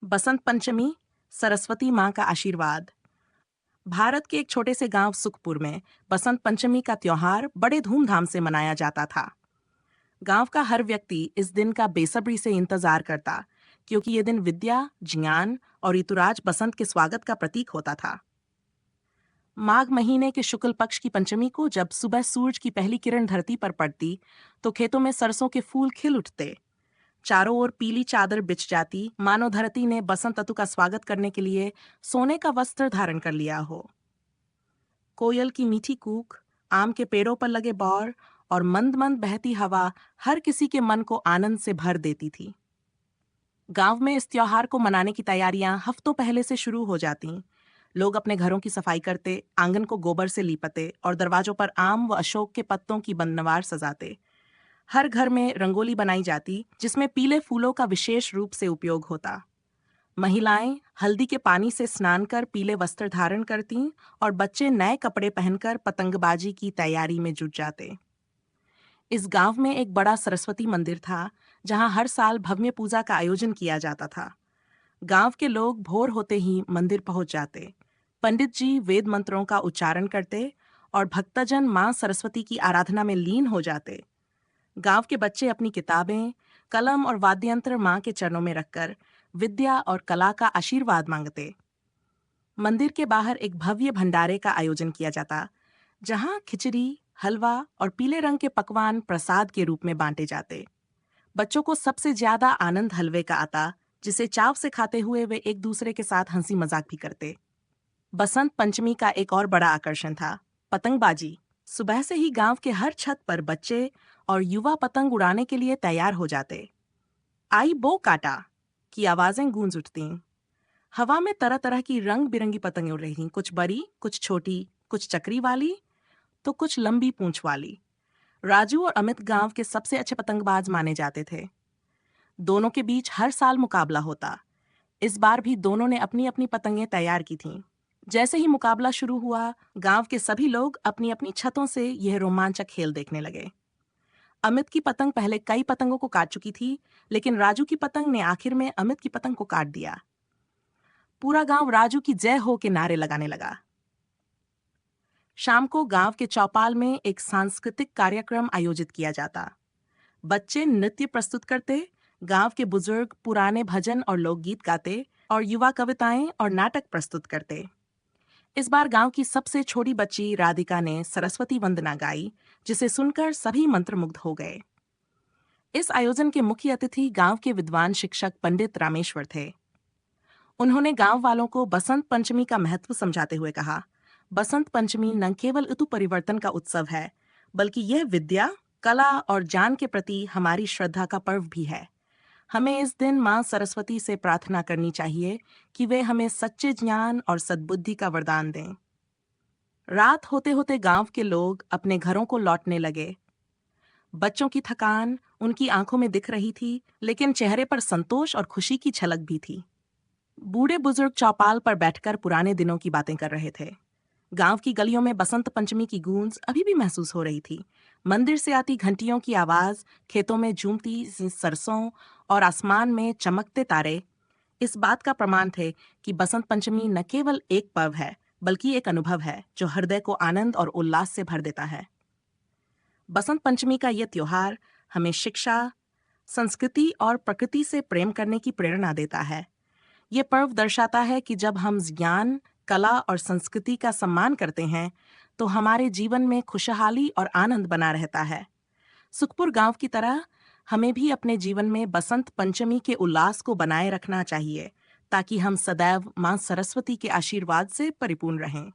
बसंत पंचमी, सरस्वती माँ का आशीर्वाद। भारत के एक छोटे से गांव सुखपुर में बसंत पंचमी का त्योहार बड़े धूमधाम से मनाया जाता था। गांव का हर व्यक्ति इस दिन का बेसब्री से इंतजार करता, क्योंकि ये दिन विद्या, ज्ञान और ऋतुराज बसंत के स्वागत का प्रतीक होता था। माघ महीने के शुक्ल पक्ष की पंचमी को जब सुबह सूरज की पहली किरण धरती पर पड़ती, तो खेतों में सरसों के फूल खिल उठते। चारों ओर पीली चादर बिछ जाती, मानो धरती ने बसंत ऋतु का स्वागत करने के लिए सोने का वस्त्र धारण कर लिया हो। कोयल की मीठी कूक, आम के पेड़ों पर लगे बौर और मंद मंद बहती हवा हर किसी के मन को आनंद से भर देती थी। गांव में इस त्योहार को मनाने की तैयारियां हफ्तों पहले से शुरू हो जाती। लोग अपने घरों की सफाई करते, आंगन को गोबर से लीपते और दरवाजों पर आम व अशोक के पत्तों की बनवार सजाते। हर घर में रंगोली बनाई जाती, जिसमें पीले फूलों का विशेष रूप से उपयोग होता। महिलाएं हल्दी के पानी से स्नान कर पीले वस्त्र धारण करतीं और बच्चे नए कपड़े पहनकर पतंगबाजी की तैयारी में जुट जाते। इस गांव में एक बड़ा सरस्वती मंदिर था, जहां हर साल भव्य पूजा का आयोजन किया जाता था। गांव के लोग भोर होते ही मंदिर पहुंच जाते। पंडित जी वेद मंत्रों का उच्चारण करते और भक्तजन मां सरस्वती की आराधना में लीन हो जाते। गांव के बच्चे अपनी किताबें, कलम और वाद्य यंत्र मां के चरणों में रखकर विद्या और कला का आशीर्वाद मांगते। मंदिर के बाहर एक भव्य भंडारे का आयोजन किया जाता, जहां खिचड़ी, हलवा और पीले रंग के पकवान प्रसाद के रूप में बांटे जाते। बच्चों को सबसे ज्यादा आनंद हलवे का आता, जिसे चाव से खाते हुए वे एक दूसरे के साथ हंसी मजाक भी करते। बसंत पंचमी का एक और बड़ा आकर्षण था पतंगबाजी। सुबह से ही गांव के हर छत पर बच्चे और युवा पतंग उड़ाने के लिए तैयार हो जाते। आई बो काटा की आवाजें गूंज उठतीं। हवा में तरह तरह की रंग बिरंगी पतंगें उड़ रही थीं, कुछ बड़ी, कुछ छोटी, कुछ चक्री वाली तो कुछ लंबी पूंछ वाली। राजू और अमित गांव के सबसे अच्छे पतंगबाज माने जाते थे। दोनों के बीच हर साल मुकाबला होता। इस बार भी दोनों ने अपनी अपनी पतंगें तैयार की थीं। जैसे ही मुकाबला शुरू हुआ, गांव के सभी लोग अपनी अपनी छतों से यह रोमांचक खेल देखने लगे। अमित की पतंग पहले कई पतंगों को काट चुकी थी, लेकिन राजू की पतंग ने आखिर में अमित की पतंग को काट दिया। पूरा गांव राजू की जय हो के नारे लगाने लगा। शाम को गांव के चौपाल में एक सांस्कृतिक कार्यक्रम आयोजित किया जाता। बच्चे नृत्य प्रस्तुत करते, गांव के बुजुर्ग पुराने भजन और लोकगीत गाते और युवा कविताएं और नाटक प्रस्तुत करते। इस बार गांव की सबसे छोटी बच्ची राधिका ने सरस्वती वंदना गाई, जिसे सुनकर सभी मंत्रमुग्ध हो गए। इस आयोजन के मुख्य अतिथि गांव के विद्वान शिक्षक पंडित रामेश्वर थे। उन्होंने गांव वालों को बसंत पंचमी का महत्व समझाते हुए कहा, बसंत पंचमी न केवल ऋतु परिवर्तन का उत्सव है, बल्कि यह विद्या, कला और ज्ञान के प्रति हमारी श्रद्धा का पर्व भी है। हमें इस दिन मां सरस्वती से प्रार्थना करनी चाहिए कि वे हमें सच्चे ज्ञान और सद्बुद्धि का वरदान दें। रात होते होते गांव के लोग अपने घरों को लौटने लगे। बच्चों की थकान उनकी आंखों में दिख रही थी, लेकिन चेहरे पर संतोष और खुशी की झलक भी थी। बूढ़े बुजुर्ग चौपाल पर बैठकर पुराने दिनों की बातें कर रहे थे। गांव की गलियों में बसंत पंचमी की गूंज अभी भी महसूस हो रही थी। मंदिर से आती घंटियों की आवाज, खेतों में झूमती सरसों और आसमान में चमकते तारे इस बात का प्रमाण थे कि बसंत पंचमी न केवल एक पर्व है, बल्कि एक अनुभव है जो हृदय को आनंद और उल्लास से भर देता है। बसंत पंचमी का यह त्योहार हमें शिक्षा, संस्कृति और प्रकृति से प्रेम करने की प्रेरणा देता है। ये पर्व दर्शाता है कि जब हम ज्ञान, कला और संस्कृति का सम्मान करते हैं, तो हमारे जीवन में खुशहाली और आनंद बना रहता है। सुखपुर गांव की तरह हमें भी अपने जीवन में बसंत पंचमी के उल्लास को बनाए रखना चाहिए, ताकि हम सदैव मां सरस्वती के आशीर्वाद से परिपूर्ण रहें।